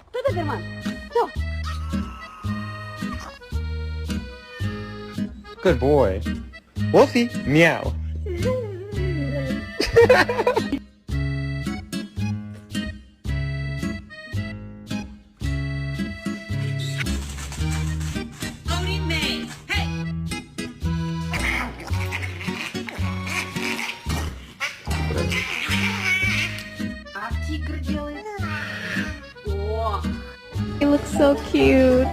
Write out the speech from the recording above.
Кто доберман? Кто? Good boy. Wolfie, meow. Odie May. Hey! А тигр делает? О! You look so cute.